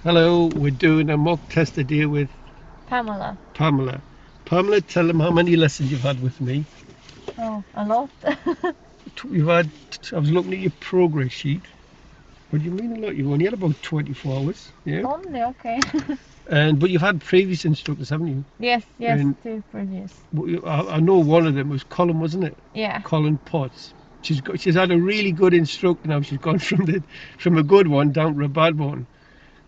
Hello, we're doing a mock test today with Pamela. Pamela. Pamela, tell them how many lessons you've had with me. Oh, a lot. You've had, I was looking at your progress sheet. What do you mean a lot? You've only had about 24 hours, yeah? Only, okay. But you've had previous instructors, haven't you? Yes, yes, And two previous. I know one of them was Colin, wasn't it? Yeah, Colin Potts. She's had a really good instructor now. She's gone from a good one down to a bad one.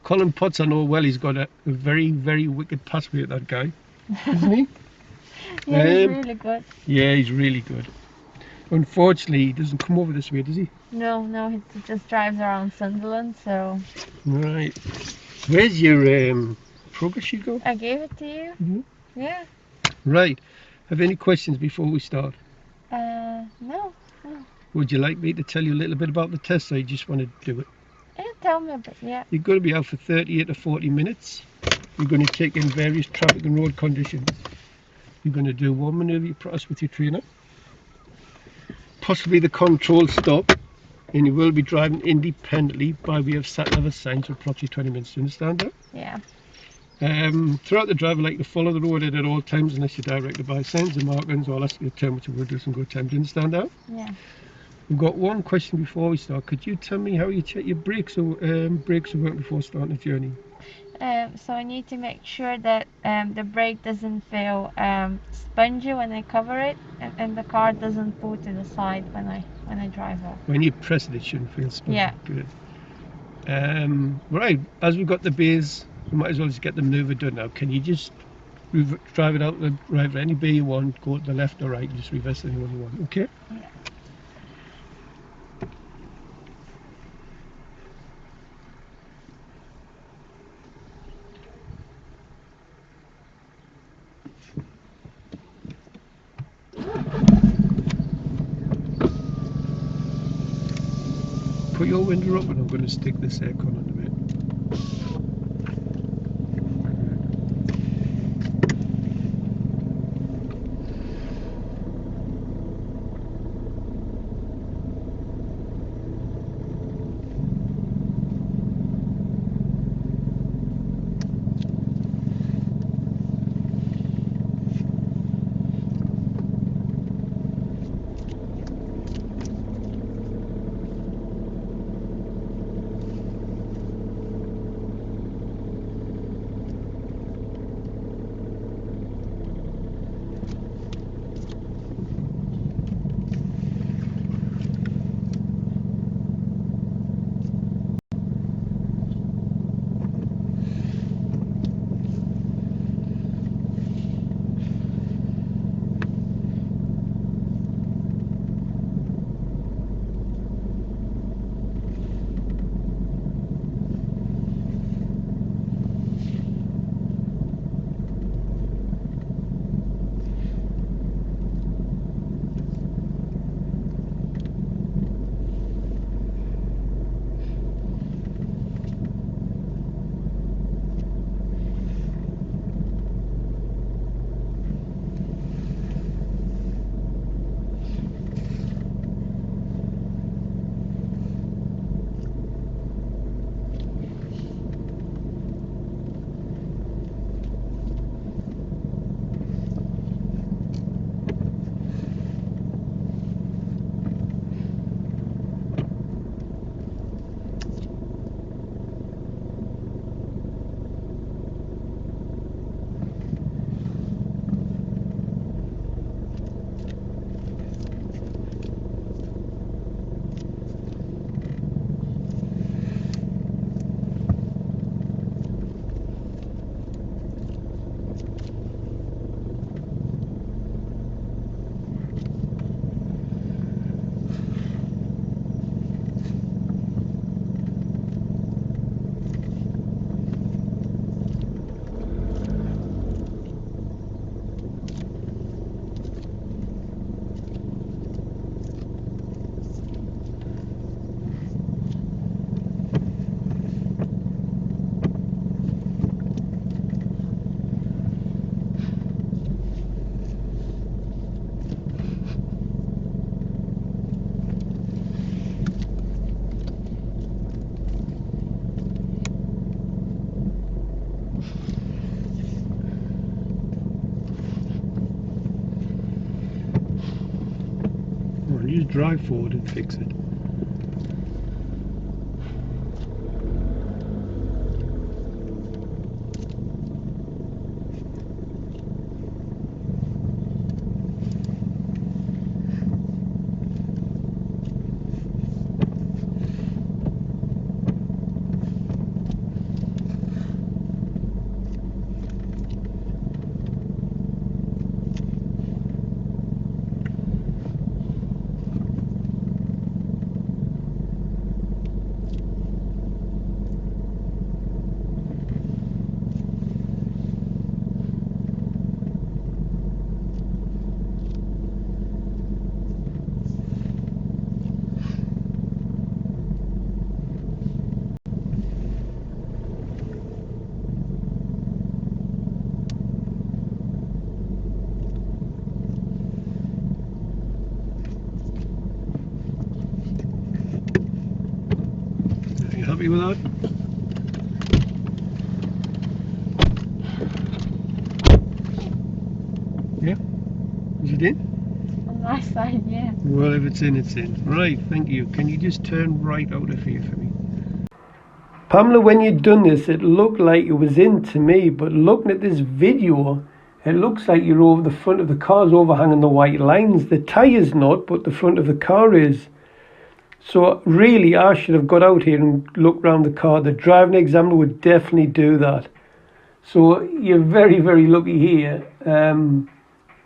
Colin Potts, I know well. He's got a very very wicked pass rate, that guy, isn't he? yeah, he's Um, really good. yeah, he's really good. Unfortunately, he doesn't come over this way, does he? No, no, he just drives around Sunderland, so Right. Where's your progress sheet go? I gave it to you. Mhm. Yeah. Right. Have any questions before we start? No, no. Would you like me to tell you a little bit about the test, or you just want to do it? Yeah, tell me a bit. Yeah. You're going to be out for 38 to 40 minutes. You're going to take in various traffic and road conditions. You're going to do one manoeuvre you practice with your trainer, possibly the control stop, and you will be driving independently by way of sat-nav signs for approximately 20 minutes. Do you understand that? Yeah. Throughout the drive, I like to follow the road at all times unless you're directed by signs and markings, or that's your term which will do some good time. Do you understand that? Yeah. We've got one question before we start. Could you tell me how you check your brakes or brakes work before starting the journey? So I need to make sure that the brake doesn't feel spongy when I cover it, and the car doesn't pull to the side when I drive off. When you press it, it shouldn't feel spongy. Yeah. Good. Right, as we've got the bays, we might as well just get the manoeuvre done now. Can you just drive it out the right, any bay you want, go to the left or right, just reverse anyone you want, okay? Yeah. Put your window up and I'm going to stick this aircon on a bit. drive forward and fix it. Are you happy with that? Yeah? Is it in? On my side, yeah. Well, if it's in, it's in. Right, thank you. Can you just turn right out of here for me? Pamela, when you'd done this, it looked like it was in to me, but looking at this video, it looks like you're over the front of the car's overhanging the white lines. The tyre's not, but the front of the car is. So really, I should have got out here and looked around the car. The driving examiner would definitely do that. So you're very, very lucky here.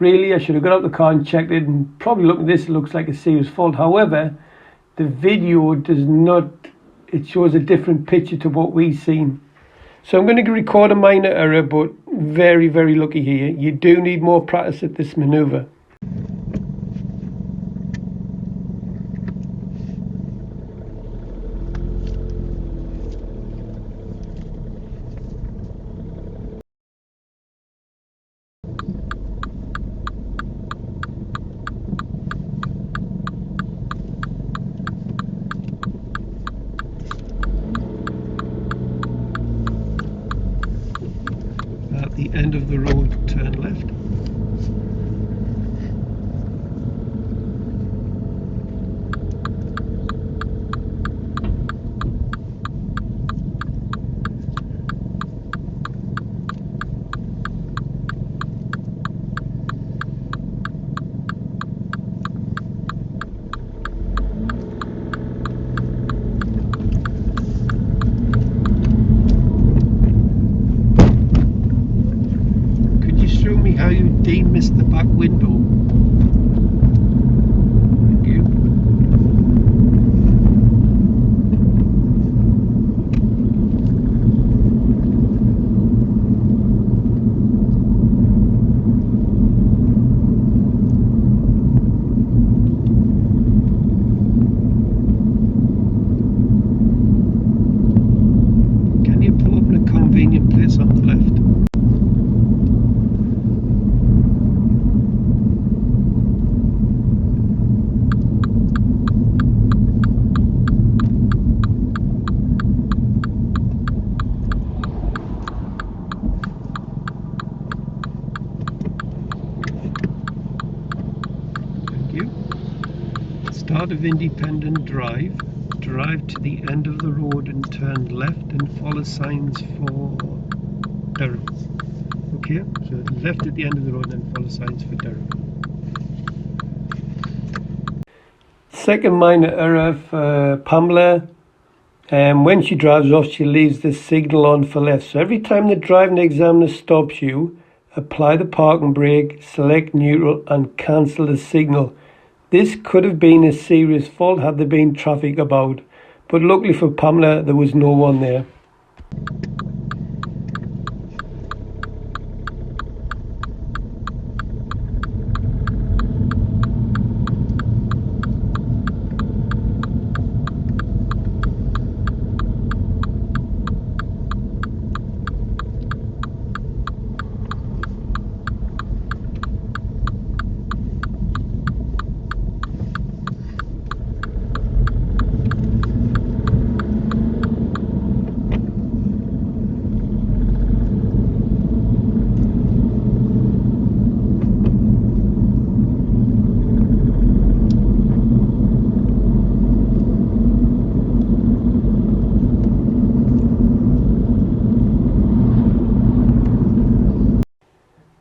Really, I should have got out the car and checked it, and probably looking at this, it looks like a serious fault. However, the video does not, it shows a different picture to what we've seen. So I'm going to record a minor error, but very, very lucky here. You do need more practice at this manoeuvre. At the end of the road, turn left. Could you show me how you demist the back window? Thank you. Can you pull up in a convenient place on the left? Thank you. Start of independent drive. Drive to the end of the road and turn left and follow signs for Durham. Okay, so left at the end of the road and follow signs for Durham. Second minor error for Pamela. When she drives off, she leaves the signal on for left. So every time the driving examiner stops you, apply the parking brake, select neutral and cancel the signal. This could have been a serious fault had there been traffic about, but luckily for Pamela, there was no one there.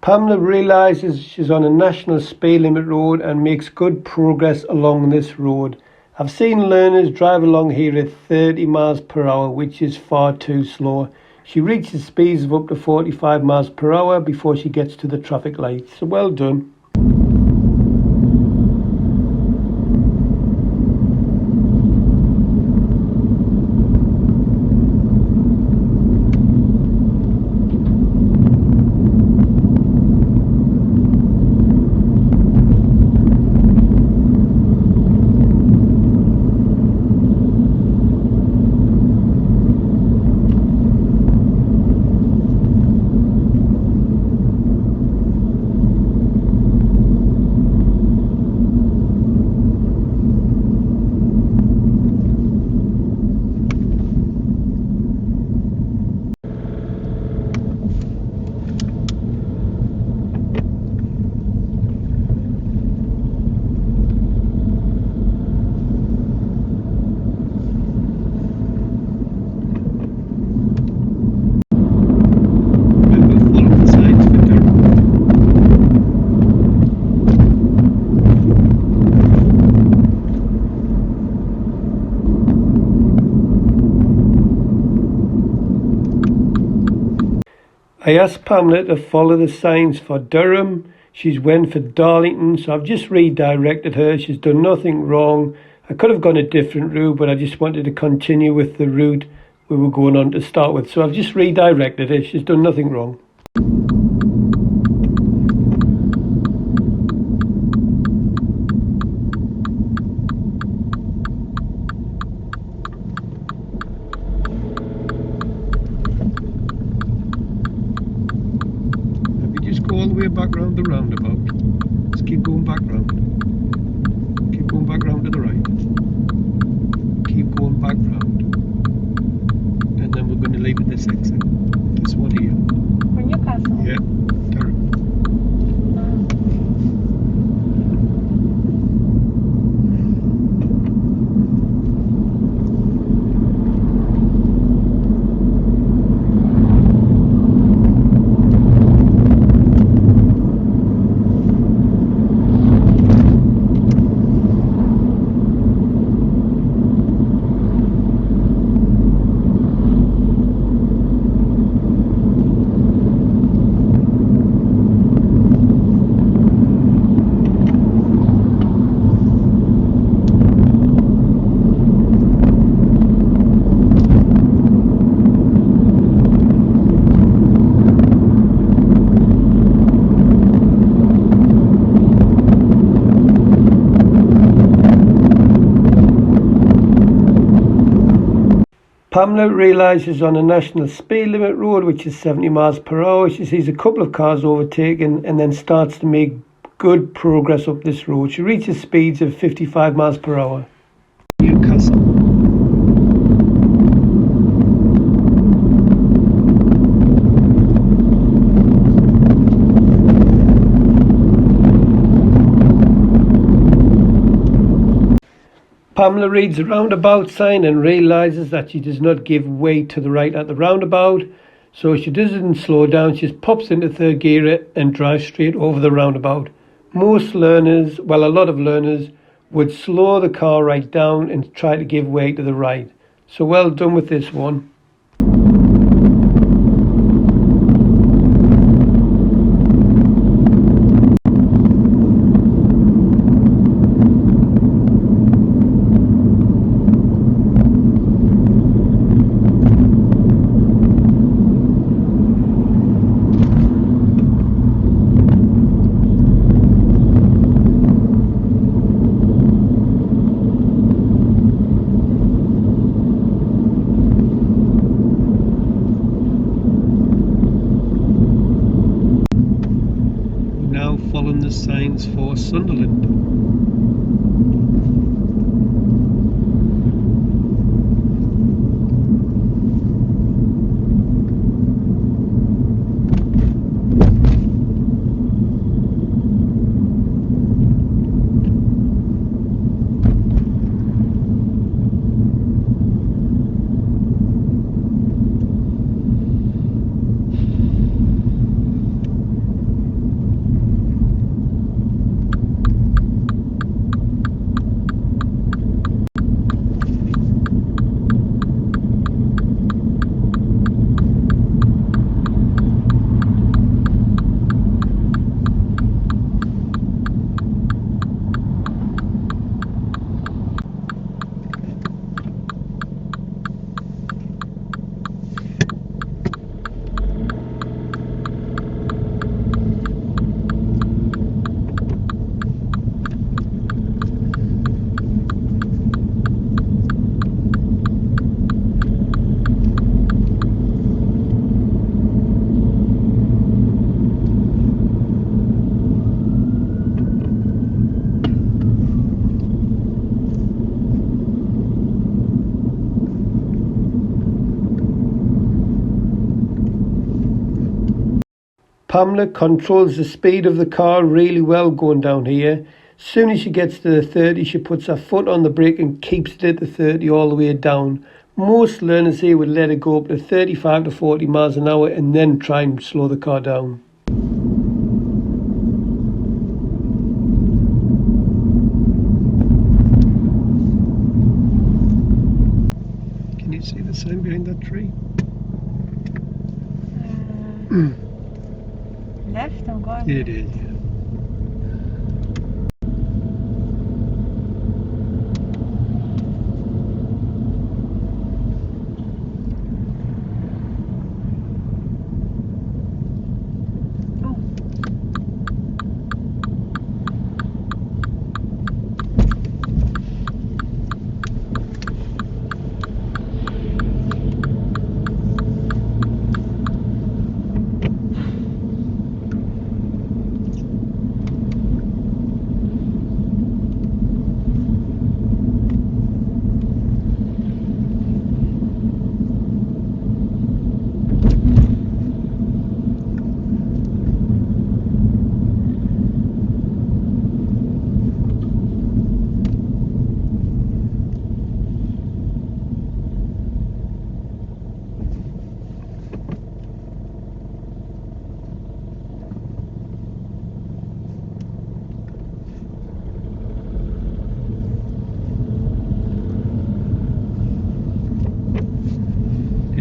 Pamela realises she's on a national speed limit road and makes good progress along this road. I've seen learners drive along here at 30 miles per hour, which is far too slow. She reaches speeds of up to 45 miles per hour before she gets to the traffic lights. So well done. I asked Pamela to follow the signs for Durham. She's went for Darlington, so I've just redirected her. She's done nothing wrong. I could have gone a different route, but I just wanted to continue with the route we were going on to start with. So I've just redirected her. She's done nothing wrong. Go all the way back round the roundabout. Just keep going back round. Keep going back round to the right. Keep going back round. And then we're going to leave at this exit. This one here. For Newcastle? Yeah, Durham. Pamela realises on a national speed limit road, which is 70 miles per hour, she sees a couple of cars overtaken and then starts to make good progress up this road. She reaches speeds of 55 miles per hour. Newcastle. Pamela reads the roundabout sign and realises that she does not give way to the right at the roundabout, so she doesn't slow down. She just pops into third gear and drives straight over the roundabout. Most learners, well, a lot of learners, would slow the car right down and try to give way to the right. So well done with this one. Following the signs for Sunderland. Pamela controls the speed of the car really well going down here. As soon as she gets to the 30, she puts her foot on the brake and keeps it at the 30 all the way down. Most learners here would let it go up to 35 to 40 miles an hour and then try and slow the car down. Can you see the sign behind that tree? Left, I'm going. It is, yeah.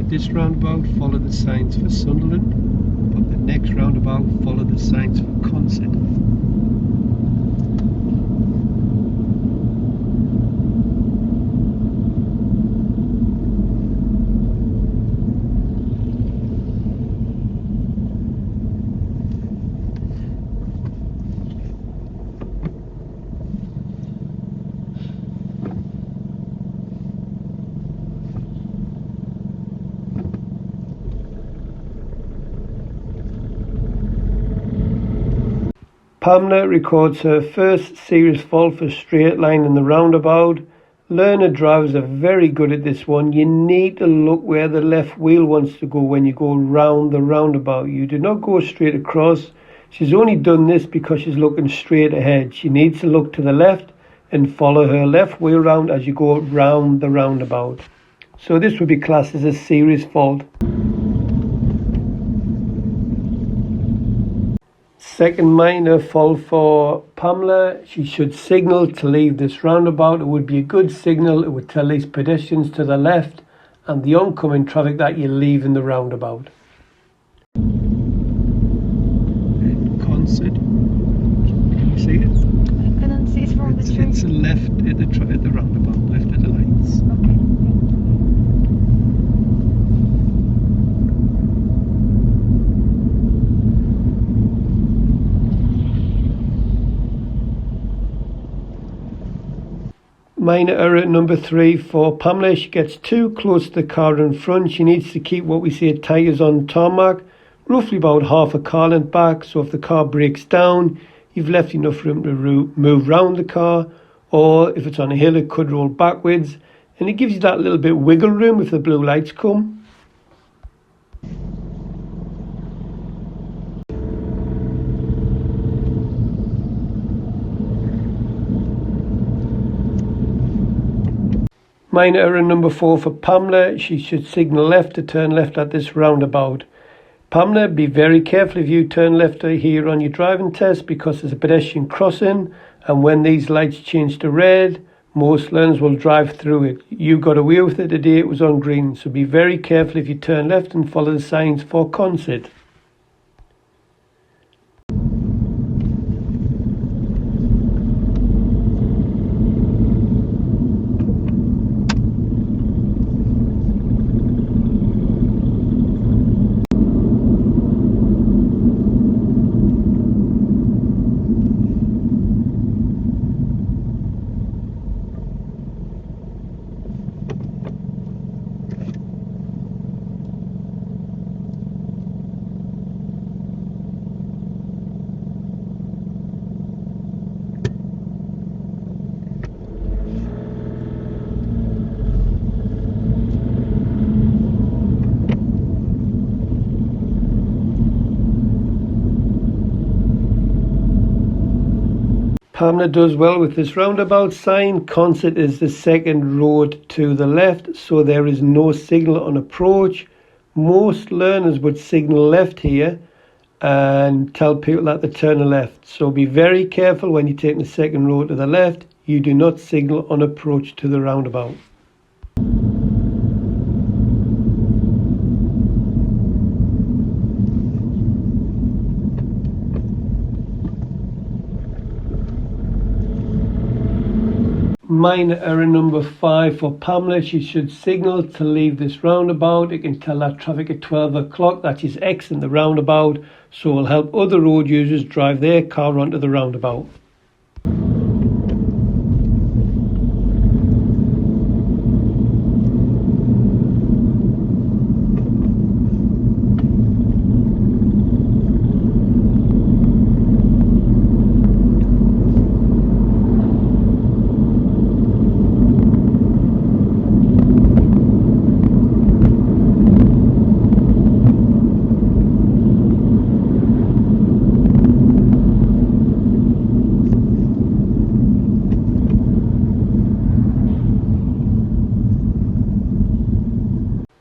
This roundabout follow the signs for Sunderland, but the next roundabout follow the signs for Consett. Pamela records her first serious fault for straight line in the roundabout. Learner drivers are very good at this one. You need to look where the left wheel wants to go when you go round the roundabout. You do not go straight across. She's only done this because she's looking straight ahead. She needs to look to the left and follow her left wheel round as you go round the roundabout. So this would be classed as a serious fault. Second minor fault for Pamela. She should signal to leave this roundabout. It would be a good signal. It would tell these pedestrians to the left and the oncoming traffic that you're leaving the roundabout. And Consett. Can you see it? I couldn't see it from the tree. It's left at the roundabout, left at the lights. Okay. Minor error number 3 for Pamela. She gets too close to the car in front. She needs to keep what we say tyres on tarmac, roughly about half a car length back. So if the car breaks down, you've left enough room to move round the car, or if it's on a hill, it could roll backwards, and it gives you that little bit wiggle room if the blue lights come. Minor error number 4 for Pamela. She should signal left to turn left at this roundabout. Pamela, be very careful if you turn left here on your driving test, because there's a pedestrian crossing, and when these lights change to red, most learners will drive through it. You got away with it today, it was on green, so be very careful if you turn left and follow the signs for Consett. Pamela does well with this roundabout sign. Concert is the second road to the left, so there is no signal on approach. Most learners would signal left here and tell people that they turn left. So be very careful when you're taking the second road to the left. You do not signal on approach to the roundabout. Minor error number 5 for Pamela. She should signal to leave this roundabout. It can tell that traffic at 12 o'clock that she's exiting the roundabout, so it will help other road users drive their car onto the roundabout.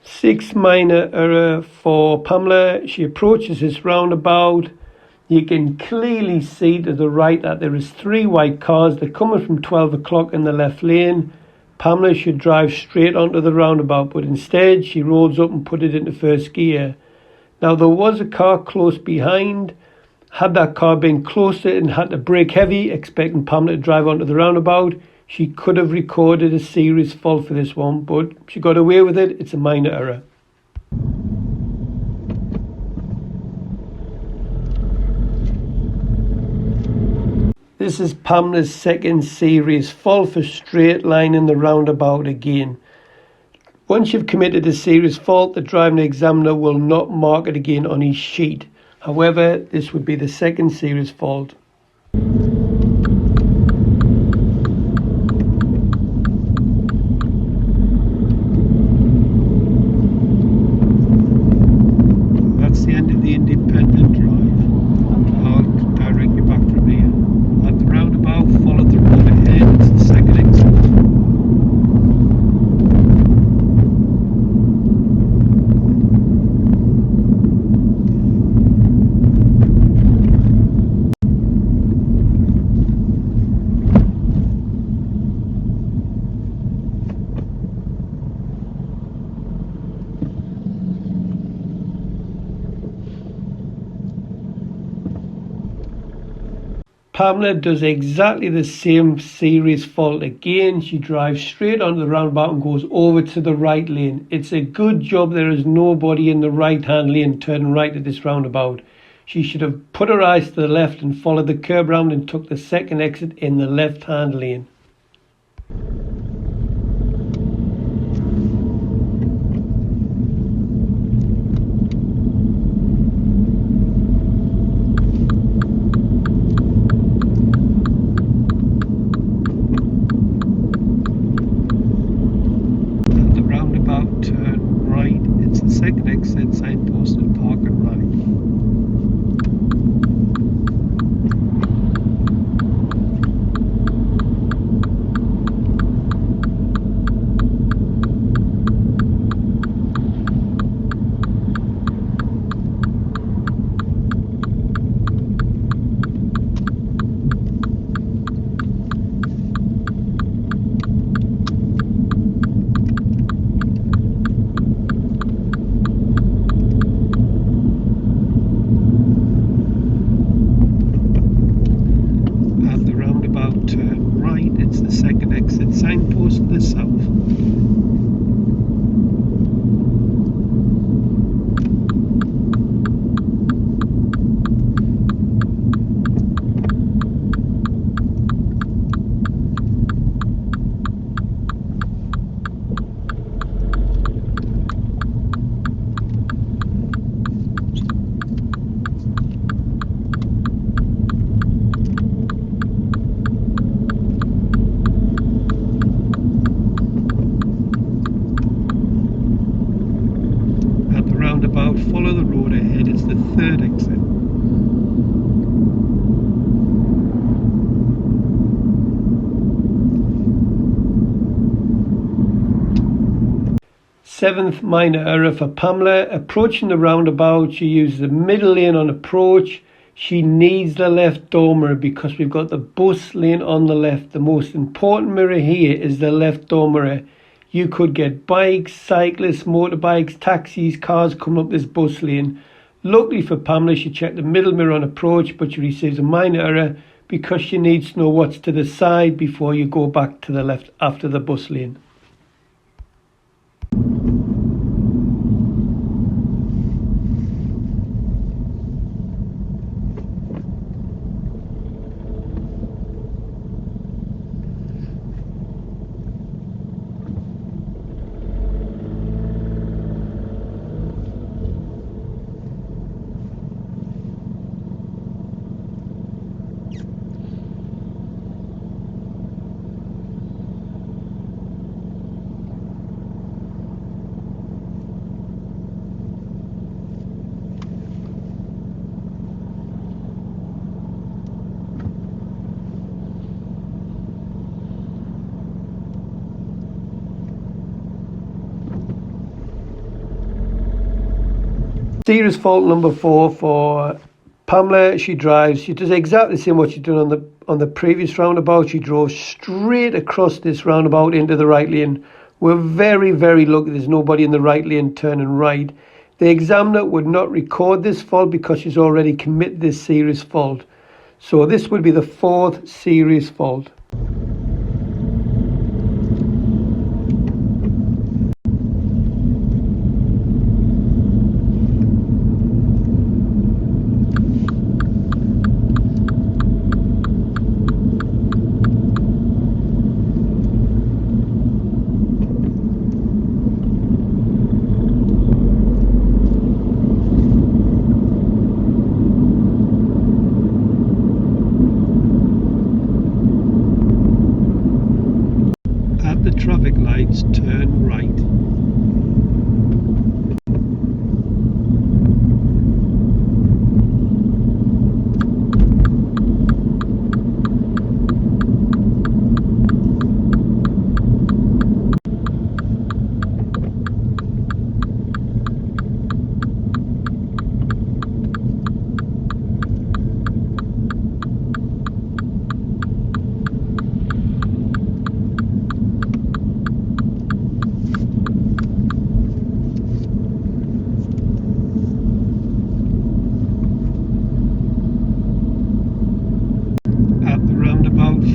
Sixth minor error for Pamela. She approaches this roundabout. You can clearly see to the right that there is 3 white cars. They're coming from 12 o'clock in the left lane. Pamela should drive straight onto the roundabout, but instead she rolls up and put it into first gear. Now there was a car close behind. Had that car been closer and had to brake heavy, expecting Pamela to drive onto the roundabout, she could have recorded a serious fault for this one, but she got away with it. It's a minor error. This is Pamela's second serious fault for straight line in the roundabout again. Once you've committed a serious fault, the driving examiner will not mark it again on his sheet. However, this would be the second serious fault. That's the end of the independent drive. I'll direct you back from here. At the roundabout, follow the road ahead. It's the second exit. Pamela does exactly the same serious fault again. She drives straight onto the roundabout and goes over to the right lane. It's a good job there is nobody in the right hand lane turning right at this roundabout. She should have put her eyes to the left and followed the curb round and took the second exit in the left hand lane. Turn right, it's the second exit, signposted park and ride. Turn right, it's the second exit, signpost to the south. Roundabout, follow the road ahead, it's the third exit. 7th minor error for Pamela. Approaching the roundabout, she used the middle lane on approach. She needs the left door mirror because we've got the bus lane on the left. The most important mirror here is the left door mirror. You could get bikes, cyclists, motorbikes, taxis, cars coming up this bus lane. Luckily for Pamela, she checked the middle mirror on approach, but she receives a minor error because she needs to know what's to the side before you go back to the left after the bus lane. Serious fault number 4 for Pamela. She does exactly the same what she did on the previous roundabout. She drove straight across this roundabout into the right lane. We're very, very lucky there's nobody in the right lane turning right. The examiner would not record this fault because she's already committed this serious fault. So this would be the 4th serious fault. Traffic lights, turn right.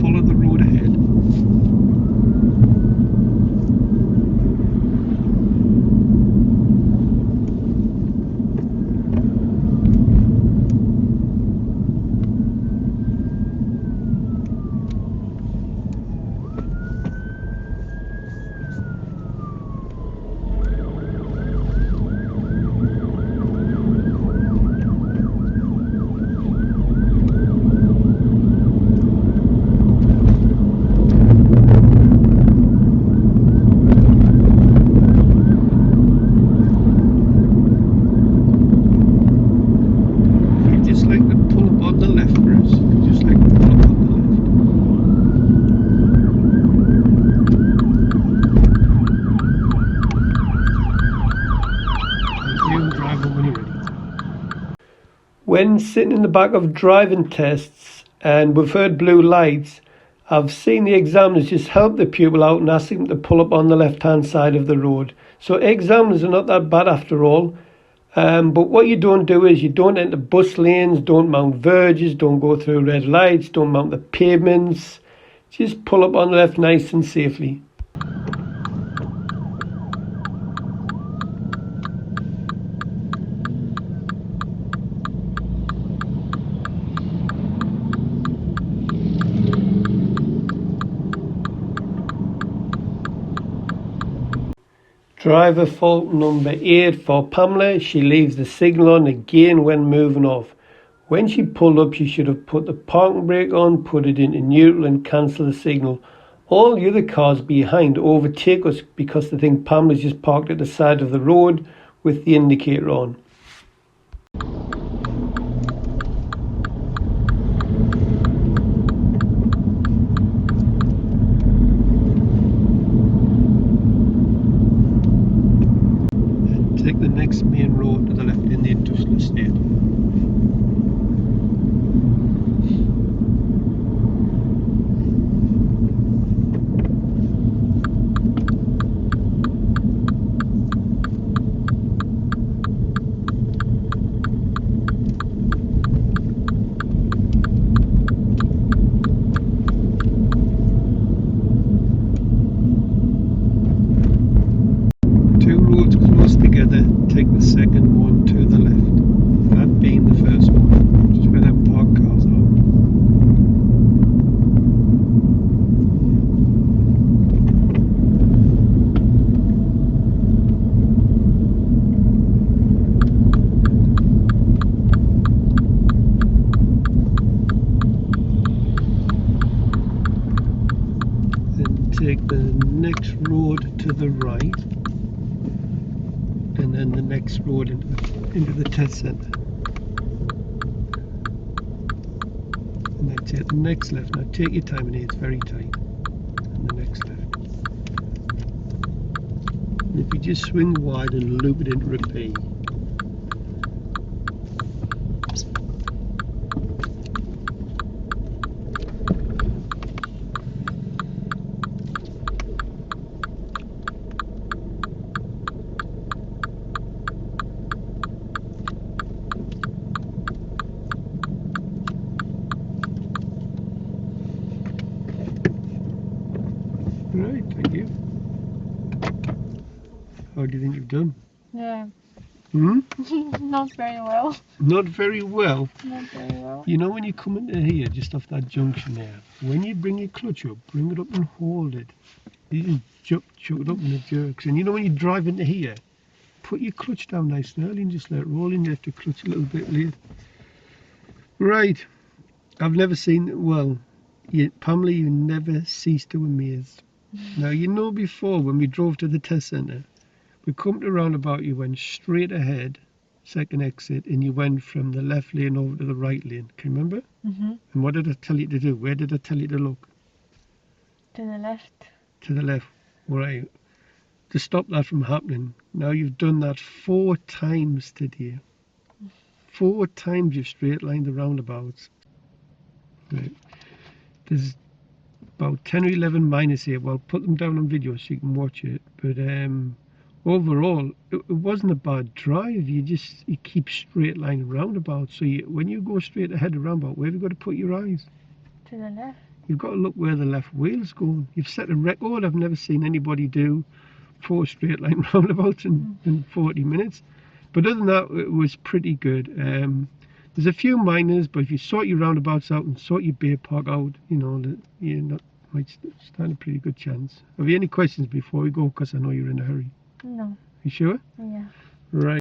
Follow the road ahead. When sitting in the back of driving tests and we've heard blue lights, I've seen the examiners just help the pupil out and ask them to pull up on the left-hand side of the road. So examiners are not that bad after all. But what you don't do is you don't enter bus lanes, don't mount verges, don't go through red lights, don't mount the pavements. Just pull up on the left nice and safely. Driver fault number 8 for Pamela. She leaves the signal on again when moving off. When she pulled up, she should have put the parking brake on, put it into neutral and cancel the signal. All the other cars behind overtake us because they think Pamela's just parked at the side of the road with the indicator on. take the next main road to the left in the industrial estate. Two roads close together, take the second one to the left. That being the first one. Just where them parked cars are. Then take the next road to the right. And then the next road into the test centre. And then take the next left. Now take your time in here, it's very tight. And the next left. And if you just swing wide and loop it into a P. Right, thank you. How do you think you've done? Yeah. Hmm? Not very well. Not very well. Not very well. You know when you come into here, just off that junction there, when you bring your clutch up, bring it up and hold it. You just chuck it up and it jerks. And you know when you drive into here, put your clutch down nice and early and just let it roll in. You have to clutch a little bit later. Right. I've never seen, well, Pamela, you never cease to amaze. Now, you know before when we drove to the test centre, we come to Roundabout, you went straight ahead, second exit, and you went from the left lane over to the right lane. Can you remember? Mm-hmm. And what did I tell you to do? Where did I tell you to look? To the left. To the left. Right. To stop that from happening. Now you've done that 4 times today. 4 times you've straight lined the roundabouts. Right. There's about 10 or 11 minus here. Well, put them down on video so you can watch it. But overall, it wasn't a bad drive. You keep straight line roundabout. So when you go straight ahead of roundabout, where have you got to put your eyes? To the left. You've got to look where the left wheel's going. You've set a record I've never seen anybody do 4 straight line roundabouts in 40 minutes. But other than that, it was pretty good. There's a few minors, but if you sort your roundabouts out and sort your beer park out, you know, might stand a pretty good chance. Have you any questions before we go? Because I know you're in a hurry. No. You sure? Yeah. Right.